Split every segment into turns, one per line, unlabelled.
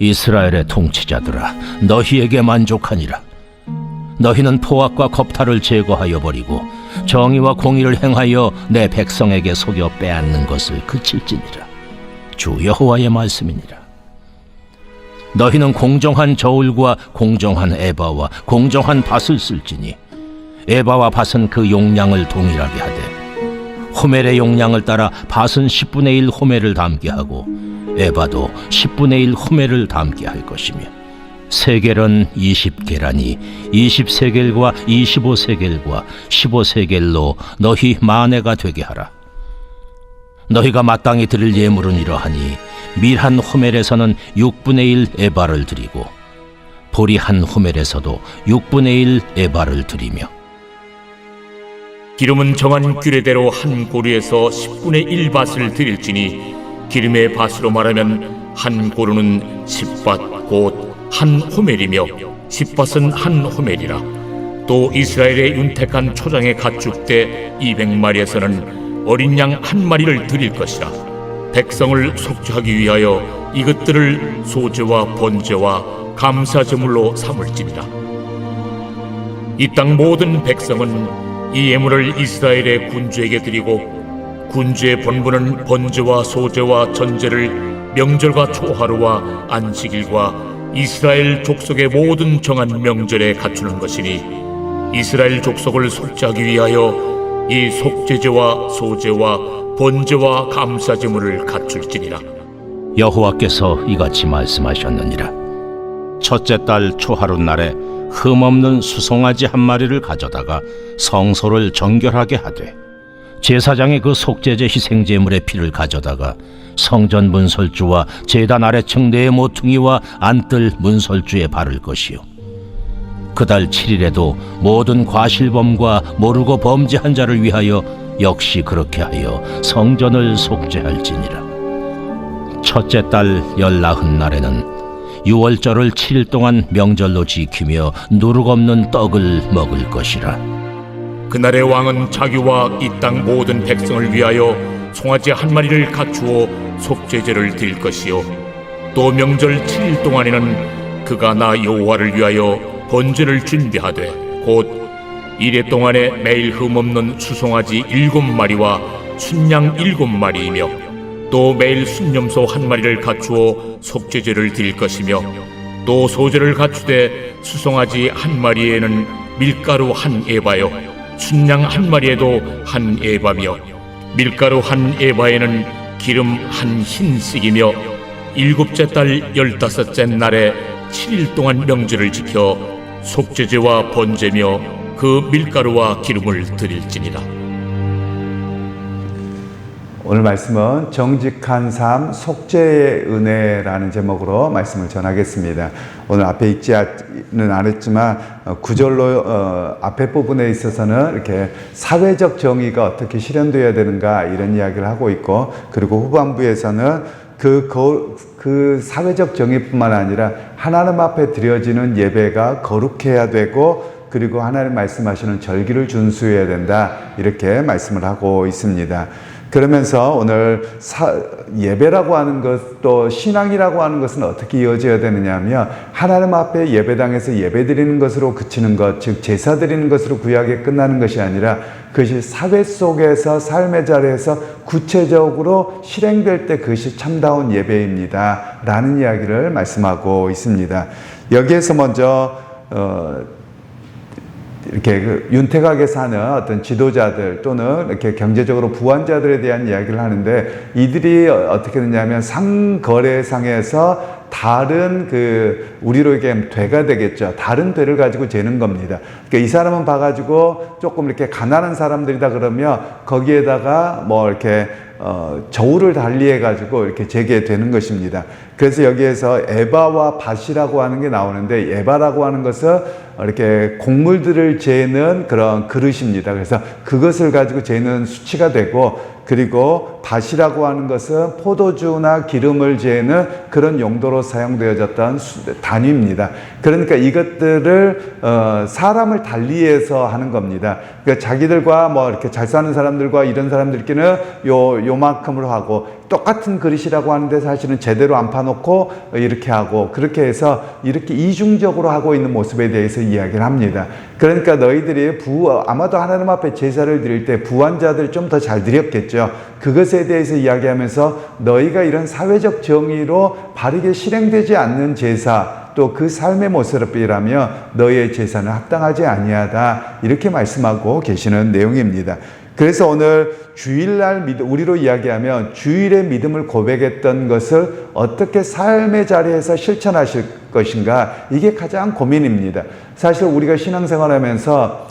이스라엘의 통치자들아, 너희에게 만족하니라. 너희는 포악과 겁탈을 제거하여 버리고 정의와 공의를 행하여 내 백성에게 속여 빼앗는 것을 그칠지니라. 주 여호와의 말씀이니라. 너희는 공정한 저울과 공정한 에바와 공정한 밭을 쓸지니 에바와 밭은 그 용량을 동일하게 하되 호멜의 용량을 따라 밭은 10분의 1 호멜을 담게 하고 에바도 10분의 1 호멜을 담게 할 것이며 세겔은 20계란이 20세겔과 25세겔과 15세겔로 너희 만회가 되게 하라. 너희가 마땅히 드릴 예물은 이러하니 밀 한 호멜에서는 6분의 1 에바를 드리고 보리 한 호멜에서도 6분의 1 에바를 드리며
기름은 정한 규례대로 한 고루에서 10분의 1밭을 드릴지니 기름의 밭으로 말하면 한 고루는 10밭 곧 한 호멜이며 10밭은 한 호멜이라. 또 이스라엘의 윤택한 초장의 가축대 200마리에서는 어린 양 한 마리를 드릴 것이라. 백성을 속죄하기 위하여 이것들을 소제와 번제와 감사제물로 삼을지니라. 이 땅 모든 백성은 이 예물을 이스라엘의 군주에게 드리고 군주의 본분은 번제와 소제와 전제를 명절과 초하루와 안식일과 이스라엘 족속의 모든 정한 명절에 갖추는 것이니 이스라엘 족속을 속죄하기 위하여 이 속죄제와 소제와 번제와 감사제물을 갖출지니라.
여호와께서 이같이 말씀하셨느니라. 첫째 달 초하루 날에 흠없는 수송아지 한 마리를 가져다가 성소를 정결하게 하되 제사장이 그 속죄제 희생제물의 피를 가져다가 성전 문설주와 제단 아래층 네 모퉁이와 안뜰 문설주에 바를 것이요 그달 7일에도 모든 과실범과 모르고 범죄한 자를 위하여 역시 그렇게 하여 성전을 속죄할지니라. 첫째 달 19날에는 유월절을 7일 동안 명절로 지키며 누룩 없는 떡을 먹을 것이라.
그날의 왕은 자기와 이 땅 모든 백성을 위하여 송아지 한 마리를 갖추어 속죄제를 드릴 것이요 또 명절 7일 동안에는 그가 나 여호와를 위하여 번제를 준비하되 곧 이래 동안에 매일 흠없는 수송아지 7마리와 순양 7마리이며 또 매일 순염소 한 마리를 갖추어 속죄제를 드릴 것이며 또 소제를 갖추되 수송아지 한 마리에는 밀가루 한 에바요 순양 한 마리에도 한 에바며 밀가루 한 에바에는 기름 한 흰씩이며 7째 달 15째 날에 7일 동안 명절을 지켜 속죄제와 번제며 그 밀가루와 기름을 드릴지니라.
오늘 말씀은 정직한 삶 속죄의 은혜라는 제목으로 말씀을 전하겠습니다. 오늘 앞에 읽지는 않았지만 구절로 앞에 부분에 있어서는 이렇게 사회적 정의가 어떻게 실현되어야 되는가 이런 이야기를 하고 있고 그리고 후반부에서는 그 사회적 정의뿐만 아니라 하나님 앞에 드려지는 예배가 거룩해야 되고 그리고 하나님 말씀하시는 절기를 준수해야 된다 이렇게 말씀을 하고 있습니다. 그러면서 오늘 예배라고 하는 것, 또 신앙이라고 하는 것은 어떻게 이어져야 되느냐 하면 하나님 앞에 예배당에서 예배드리는 것으로 그치는 것, 즉 제사 드리는 것으로 구약에 끝나는 것이 아니라 그것이 사회 속에서 삶의 자리에서 구체적으로 실행될 때 그것이 참다운 예배입니다 라는 이야기를 말씀하고 있습니다. 여기에서 먼저 이렇게 윤택하게 사는 어떤 지도자들 또는 이렇게 경제적으로 부한자들에 대한 이야기를 하는데 이들이 어떻게 되냐면 상거래상에서 다른 우리로 얘기하면 되가 되겠죠. 다른 되를 가지고 재는 겁니다. 그러니까 이 사람은 봐가지고 조금 이렇게 가난한 사람들이다 그러면 거기에다가 뭐 이렇게 저울을 달리해가지고 이렇게 재게 되는 것입니다. 그래서 여기에서 에바와 밭이라고 하는 게 나오는데 에바라고 하는 것은 이렇게 곡물들을 재는 그런 그릇입니다. 그래서 그것을 가지고 재는 수치가 되고 그리고 밭이라고 하는 것은 포도주나 기름을 재는 그런 용도로 사용되어졌던 단위입니다. 그러니까 이것들을 사람을 달리해서 하는 겁니다. 그러니까 자기들과 뭐 이렇게 잘 사는 사람들과 이런 사람들끼리는 요만큼으로 하고 똑같은 그릇이라고 하는데 사실은 제대로 안 파놓고 이렇게 하고 그렇게 해서 이렇게 이중적으로 하고 있는 모습에 대해서 이야기를 합니다. 그러니까 너희들이 아마도 하나님 앞에 제사를 드릴 때 부한자들 좀 더 잘 드렸겠죠. 그것에 대해서 이야기하면서 너희가 이런 사회적 정의로 바르게 실행되지 않는 제사 또 그 삶의 모습이라며 너희의 제사는 합당하지 아니하다 이렇게 말씀하고 계시는 내용입니다. 그래서 오늘 주일날 우리로 이야기하면 주일의 믿음을 고백했던 것을 어떻게 삶의 자리에서 실천하실 것인가 이게 가장 고민입니다. 사실 우리가 신앙생활하면서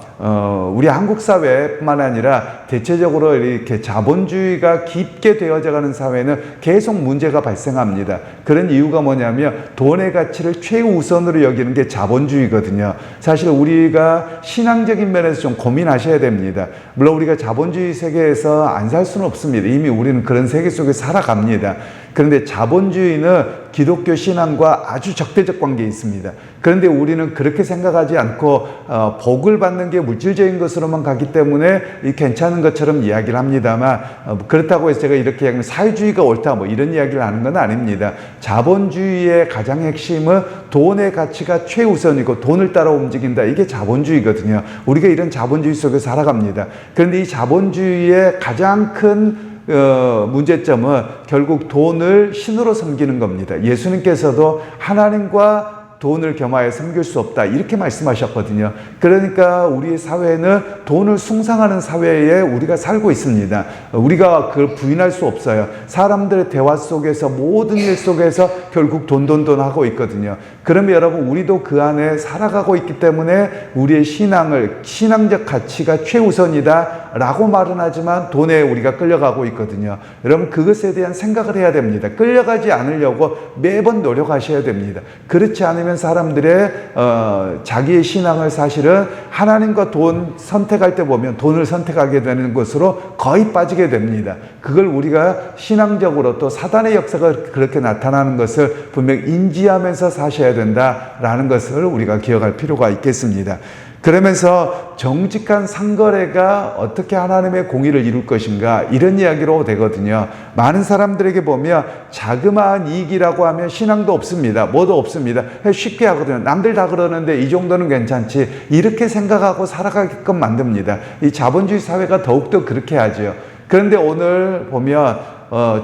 우리 한국 사회뿐만 아니라 대체적으로 이렇게 자본주의가 깊게 되어져가는 사회는 계속 문제가 발생합니다. 그런 이유가 뭐냐면 돈의 가치를 최우선으로 여기는 게 자본주의거든요. 사실 우리가 신앙적인 면에서 좀 고민하셔야 됩니다. 물론 우리가 자본주의 세계에서 안 살 수는 없습니다. 이미 우리는 그런 세계 속에 살아갑니다. 그런데 자본주의는 기독교 신앙과 아주 적대적 관계에 있습니다. 그런데 우리는 그렇게 생각하지 않고 복을 받는 게 물질적인 것으로만 가기 때문에 괜찮은 것처럼 이야기를 합니다만 그렇다고 해서 제가 이렇게 이야기하면 사회주의가 옳다 뭐 이런 이야기를 하는 건 아닙니다. 자본주의의 가장 핵심은 돈의 가치가 최우선이고 돈을 따라 움직인다. 이게 자본주의거든요. 우리가 이런 자본주의 속에 살아갑니다. 그런데 이 자본주의의 가장 큰 문제점은 결국 돈을 신으로 섬기는 겁니다. 예수님께서도 하나님과 돈을 겸하여 섬길 수 없다 이렇게 말씀하셨거든요. 그러니까 우리 사회는 돈을 숭상하는 사회에 우리가 살고 있습니다. 우리가 그걸 부인할 수 없어요. 사람들의 대화 속에서 모든 일 속에서 결국 돈 하고 있거든요. 그러면 여러분 우리도 그 안에 살아가고 있기 때문에 우리의 신앙적 가치가 최우선이다 라고 말은 하지만 돈에 우리가 끌려가고 있거든요. 여러분 그것에 대한 생각을 해야 됩니다. 끌려가지 않으려고 매번 노력하셔야 됩니다. 그렇지 않으면 사람들의 자기의 신앙을 사실은 하나님과 돈 선택할 때 보면 돈을 선택하게 되는 것으로 거의 빠지게 됩니다. 그걸 우리가 신앙적으로 또 사단의 역사가 그렇게 나타나는 것을 분명히 인지하면서 사셔야 된다라는 것을 우리가 기억할 필요가 있겠습니다. 그러면서 정직한 상거래가 어떻게 하나님의 공의를 이룰 것인가 이런 이야기로 되거든요. 많은 사람들에게 보면 자그마한 이익이라고 하면 신앙도 없습니다. 뭐도 없습니다. 쉽게 하거든요. 남들 다 그러는데 이 정도는 괜찮지 이렇게 생각하고 살아가게끔 만듭니다. 이 자본주의 사회가 더욱더 그렇게 하죠. 그런데 오늘 보면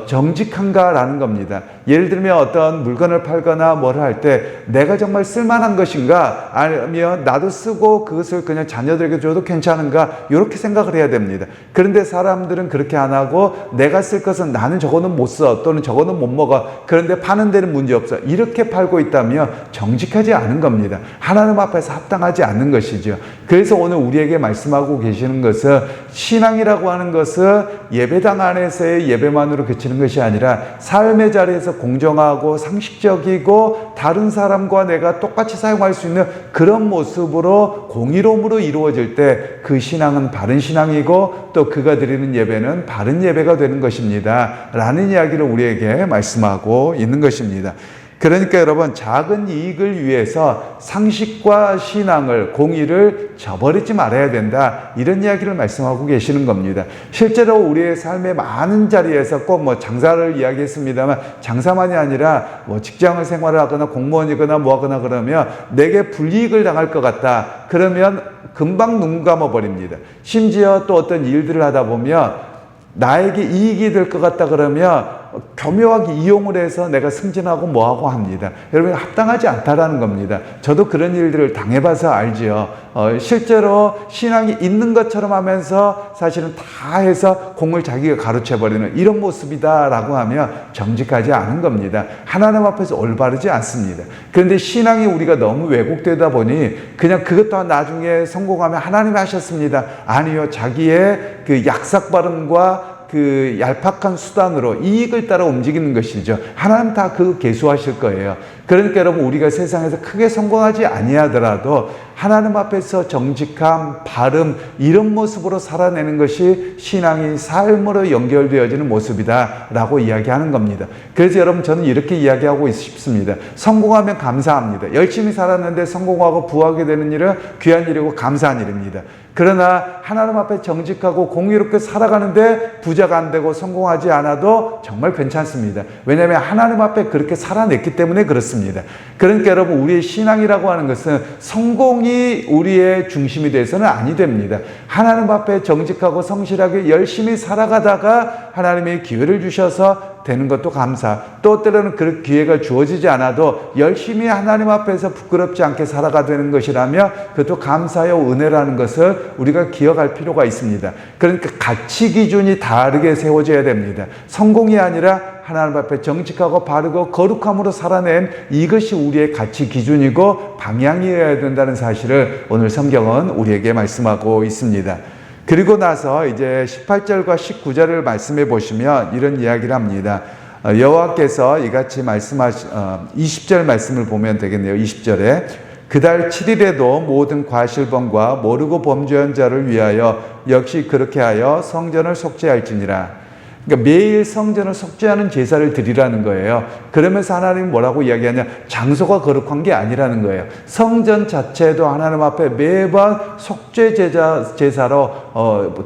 정직한가라는 겁니다. 예를 들면 어떤 물건을 팔거나 뭘 할 때 내가 정말 쓸만한 것인가 아니면 나도 쓰고 그것을 그냥 자녀들에게 줘도 괜찮은가 이렇게 생각을 해야 됩니다. 그런데 사람들은 그렇게 안 하고 내가 쓸 것은 나는 저거는 못 써 또는 저거는 못 먹어 그런데 파는 데는 문제 없어 이렇게 팔고 있다면 정직하지 않은 겁니다. 하나님 앞에서 합당하지 않는 것이죠. 그래서 오늘 우리에게 말씀하고 계시는 것은 신앙이라고 하는 것은 예배당 안에서의 예배만으로 그치는 것이 아니라 삶의 자리에서 공정하고 상식적이고 다른 사람과 내가 똑같이 사용할 수 있는 그런 모습으로 공의로움으로 이루어질 때 그 신앙은 바른 신앙이고 또 그가 드리는 예배는 바른 예배가 되는 것입니다. 라는 이야기를 우리에게 말씀하고 있는 것입니다. 그러니까 여러분 작은 이익을 위해서 상식과 신앙을 공의를 저버리지 말아야 된다 이런 이야기를 말씀하고 계시는 겁니다. 실제로 우리의 삶의 많은 자리에서 꼭 뭐 장사를 이야기했습니다만 장사만이 아니라 뭐 직장을 생활을 하거나 공무원이거나 뭐 하거나 그러면 내게 불이익을 당할 것 같다 그러면 금방 눈 감아버립니다. 심지어 또 어떤 일들을 하다 보면 나에게 이익이 될 것 같다 그러면 교묘하게 이용을 해서 내가 승진하고 뭐하고 합니다. 여러분 합당하지 않다라는 겁니다. 저도 그런 일들을 당해봐서 알지요. 실제로 신앙이 있는 것처럼 하면서 사실은 다 해서 공을 자기가 가로채버리는 이런 모습이다라고 하면 정직하지 않은 겁니다. 하나님 앞에서 올바르지 않습니다. 그런데 신앙이 우리가 너무 왜곡되다 보니 그냥 그것 또한 나중에 성공하면 하나님이 하셨습니다. 아니요. 자기의 그 약삭발음과 그 얄팍한 수단으로 이익을 따라 움직이는 것이죠. 하나님 다 그 계수하실 거예요. 그러니까 여러분 우리가 세상에서 크게 성공하지 아니하더라도 하나님 앞에서 정직함, 바름 이런 모습으로 살아내는 것이 신앙이 삶으로 연결되어지는 모습이다 라고 이야기하는 겁니다. 그래서 여러분 저는 이렇게 이야기하고 싶습니다. 성공하면 감사합니다. 열심히 살았는데 성공하고 부하게 되는 일은 귀한 일이고 감사한 일입니다. 그러나 하나님 앞에 정직하고 공의롭게 살아가는데 부자가 안 되고 성공하지 않아도 정말 괜찮습니다. 왜냐하면 하나님 앞에 그렇게 살아냈기 때문에 그렇습니다. 그러니까 여러분, 우리의 신앙이라고 하는 것은 성공이 우리의 중심이 돼서는 아니 됩니다. 하나님 앞에 정직하고 성실하게 열심히 살아가다가 하나님의 기회를 주셔서 되는 것도 감사, 또 때로는 그런 기회가 주어지지 않아도 열심히 하나님 앞에서 부끄럽지 않게 살아가 되는 것이라며 그것도 감사요 은혜라는 것을 우리가 기억할 필요가 있습니다. 그러니까 가치 기준이 다르게 세워져야 됩니다. 성공이 아니라 하나님 앞에 정직하고 바르고 거룩함으로 살아낸 이것이 우리의 가치 기준이고 방향이어야 된다는 사실을 오늘 성경은 우리에게 말씀하고 있습니다. 그리고 나서 이제 18절과 19절을 말씀해 보시면 이런 이야기를 합니다. 여호와께서 이같이 20절 말씀을 보면 되겠네요. 20절에 그달 7일에도 모든 과실범과 모르고 범죄한 자를 위하여 역시 그렇게 하여 성전을 속죄할지니라. 그러니까 매일 성전을 속죄하는 제사를 드리라는 거예요. 그러면서 하나님은 뭐라고 이야기하냐? 장소가 거룩한 게 아니라는 거예요. 성전 자체도 하나님 앞에 매번 속죄 제사로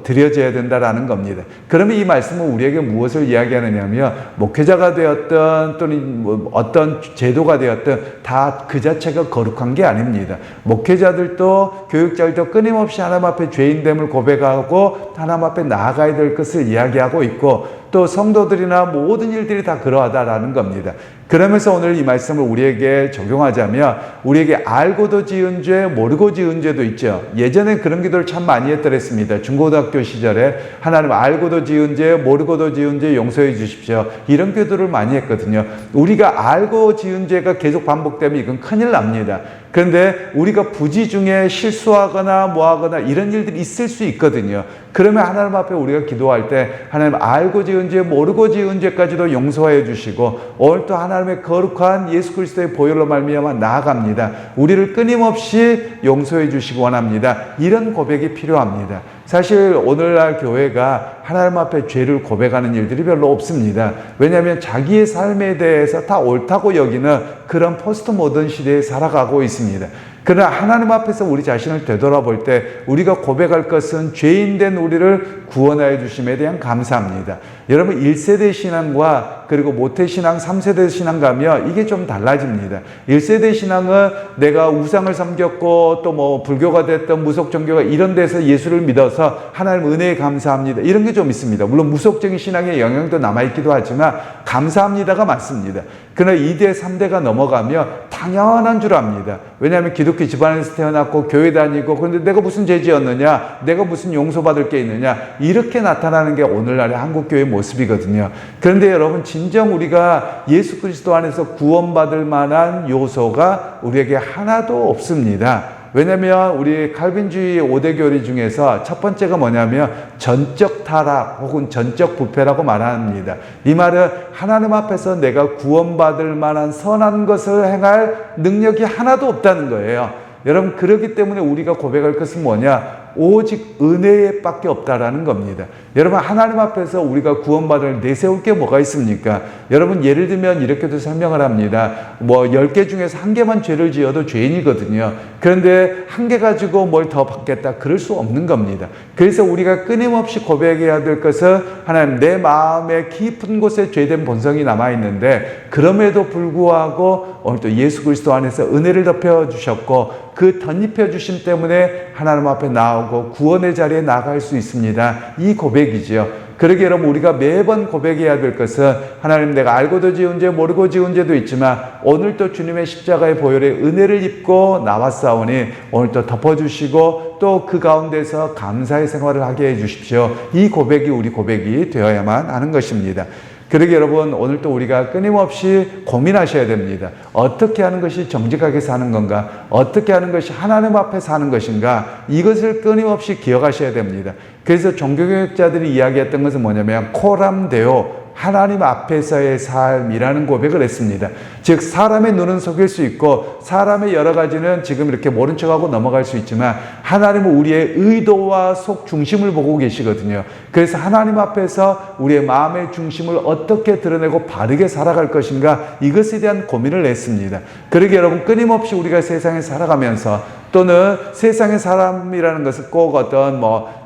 드려져야 된다라는 겁니다. 그러면 이 말씀은 우리에게 무엇을 이야기하느냐면 목회자가 되었든 또는 어떤 제도가 되었든 다 그 자체가 거룩한 게 아닙니다. 목회자들도 교육자들도 끊임없이 하나님 앞에 죄인됨을 고백하고 하나님 앞에 나아가야 될 것을 이야기하고 있고, 또 성도들이나 모든 일들이 다 그러하다라는 겁니다. 그러면서 오늘 이 말씀을 우리에게 적용하자면 우리에게 알고도 지은 죄, 모르고 지은 죄도 있죠. 예전에 그런 기도를 참 많이 했더랬습니다. 중고등학교 시절에 하나님 알고도 지은 죄, 모르고도 지은 죄 용서해 주십시오. 이런 기도를 많이 했거든요. 우리가 알고 지은 죄가 계속 반복되면 이건 큰일 납니다. 그런데 우리가 부지 중에 실수하거나 뭐하거나 이런 일들이 있을 수 있거든요. 그러면 하나님 앞에 우리가 기도할 때 하나님 알고 지은 죄, 모르고 지은 죄까지도 용서해 주시고 오늘 또 하나님의 거룩한 예수 그리스도의 보혈로 말미암아 나아갑니다. 우리를 끊임없이 용서해 주시기 원합니다. 이런 고백이 필요합니다. 사실 오늘날 교회가 하나님 앞에 죄를 고백하는 일들이 별로 없습니다. 왜냐하면 자기의 삶에 대해서 다 옳다고 여기는 그런 포스트 모던 시대에 살아가고 있습니다. 그러나 하나님 앞에서 우리 자신을 되돌아볼 때 우리가 고백할 것은 죄인된 우리를 구원하여 주심에 대한 감사합니다. 여러분 1세대 신앙과 그리고 모태신앙, 3세대 신앙 가면 이게 좀 달라집니다. 1세대 신앙은 내가 우상을 섬겼고 또 뭐 불교가 됐던 무속종교가 이런 데서 예수를 믿어서 하나님 은혜에 감사합니다. 이런 게 좀 있습니다. 물론 무속적인 신앙의 영향도 남아있기도 하지만 감사합니다가 맞습니다. 그러나 2대, 3대가 넘어가면 당연한 줄 압니다. 왜냐하면 기독교 집안에서 태어났고 교회 다니고 그런데 내가 무슨 죄 지었느냐? 내가 무슨 용서받을 게 있느냐? 이렇게 나타나는 게 오늘날의 한국교회의 모습이거든요. 그런데 여러분 진정 우리가 예수 그리스도 안에서 구원받을 만한 요소가 우리에게 하나도 없습니다. 왜냐하면 우리 칼빈주의 5대 교리 중에서 첫 번째가 뭐냐면 전적 타락 혹은 전적 부패라고 말합니다. 이 말은 하나님 앞에서 내가 구원받을 만한 선한 것을 행할 능력이 하나도 없다는 거예요. 여러분 그렇기 때문에 우리가 고백할 것은 뭐냐? 오직 은혜에 밖에 없다라는 겁니다. 여러분 하나님 앞에서 우리가 구원받을 내세울 게 뭐가 있습니까? 여러분 예를 들면 이렇게도 설명을 합니다. 뭐 10개 중에서 1개만 죄를 지어도 죄인이거든요. 그런데 1개 가지고 뭘 더 받겠다 그럴 수 없는 겁니다. 그래서 우리가 끊임없이 고백해야 될 것은 하나님 내 마음의 깊은 곳에 죄된 본성이 남아있는데 그럼에도 불구하고 오늘 또 예수 그리스도 안에서 은혜를 덮여주셨고 그 덧입혀 주심 때문에 하나님 앞에 나오고 구원의 자리에 나갈 수 있습니다. 이 고백이지요. 그러게 여러분 우리가 매번 고백해야 될 것은 하나님 내가 알고도 지은 죄 모르고 지은 죄도 있지만 오늘 또 주님의 십자가의 보혈의 은혜를 입고 나왔사오니 오늘 또 덮어주시고 또 그 가운데서 감사의 생활을 하게 해주십시오. 이 고백이 우리 고백이 되어야만 하는 것입니다. 그러게 여러분 오늘 또 우리가 끊임없이 고민하셔야 됩니다. 어떻게 하는 것이 정직하게 사는 건가? 어떻게 하는 것이 하나님 앞에 사는 것인가? 이것을 끊임없이 기억하셔야 됩니다. 그래서 종교교육자들이 이야기했던 것은 뭐냐면 코람데오 하나님 앞에서의 삶이라는 고백을 했습니다. 즉 사람의 눈은 속일 수 있고 사람의 여러 가지는 지금 이렇게 모른 척하고 넘어갈 수 있지만 하나님은 우리의 의도와 속 중심을 보고 계시거든요. 그래서 하나님 앞에서 우리의 마음의 중심을 어떻게 드러내고 바르게 살아갈 것인가 이것에 대한 고민을 했습니다. 그러게 여러분 끊임없이 우리가 세상에 살아가면서 또는 세상의 사람이라는 것은 꼭 어떤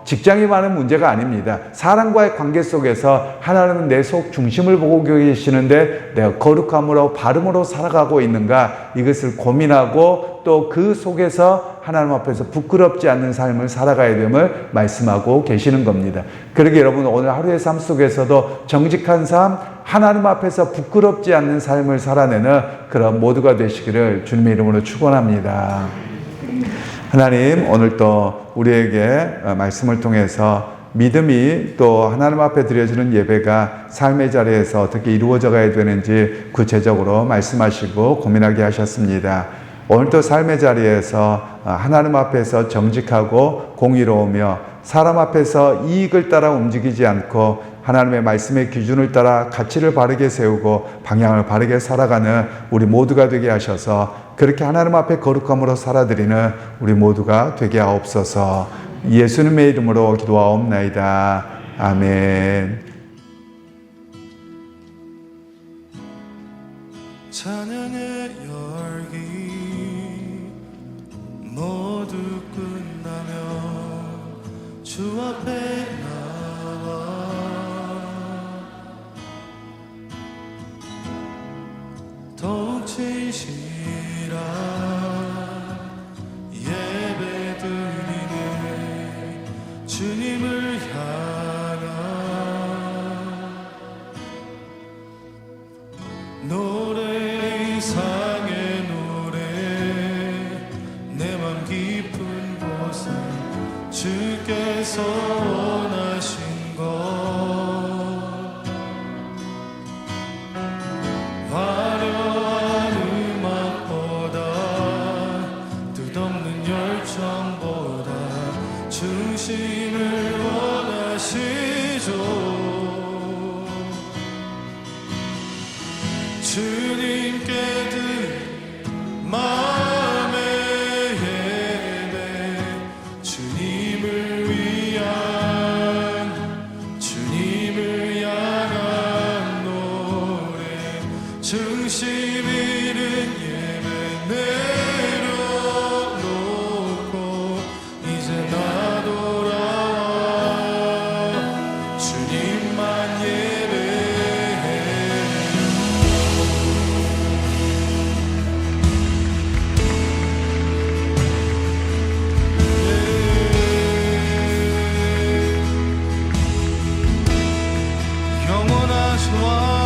직장이 많은 문제가 아닙니다. 사람과의 관계 속에서 하나님은 내 속 중심을 보고 계시는데 내가 거룩함으로 바름으로 살아가고 있는가, 이것을 고민하고 또 그 속에서 하나님 앞에서 부끄럽지 않는 삶을 살아가야 됨을 말씀하고 계시는 겁니다. 그러게 여러분, 오늘 하루의 삶 속에서도 정직한 삶, 하나님 앞에서 부끄럽지 않는 삶을 살아내는 그런 모두가 되시기를 주님의 이름으로 축원합니다. 하나님, 오늘 또 우리에게 말씀을 통해서 믿음이 또 하나님 앞에 드려지는 예배가 삶의 자리에서 어떻게 이루어져 가야 되는지 구체적으로 말씀하시고 고민하게 하셨습니다. 오늘도 삶의 자리에서 하나님 앞에서 정직하고 공의로우며 사람 앞에서 이익을 따라 움직이지 않고 하나님의 말씀의 기준을 따라 가치를 바르게 세우고 방향을 바르게 살아가는 우리 모두가 되게 하셔서 그렇게 하나님 앞에 거룩함으로 살아드리는 우리 모두가 되게 하옵소서. 예수님의 이름으로 기도하옵나이다. 아멘.
찬양의 열기 모두 끝나며 주 앞에 나와 더욱 진실한 예배 드리네. 주님을 향한 노래, 이상의 노래, 내 맘 깊은 곳에 주께서 원하신 것, 화려한 음악보다 뜻없는 열정보다 중심을 원하시죠. 주님께 드린 마음의 예배, 주님을 향한 노래, 중심 잃은 예배 내려놓고 이제 나 돌아와 주님만 예배해. 영원하시와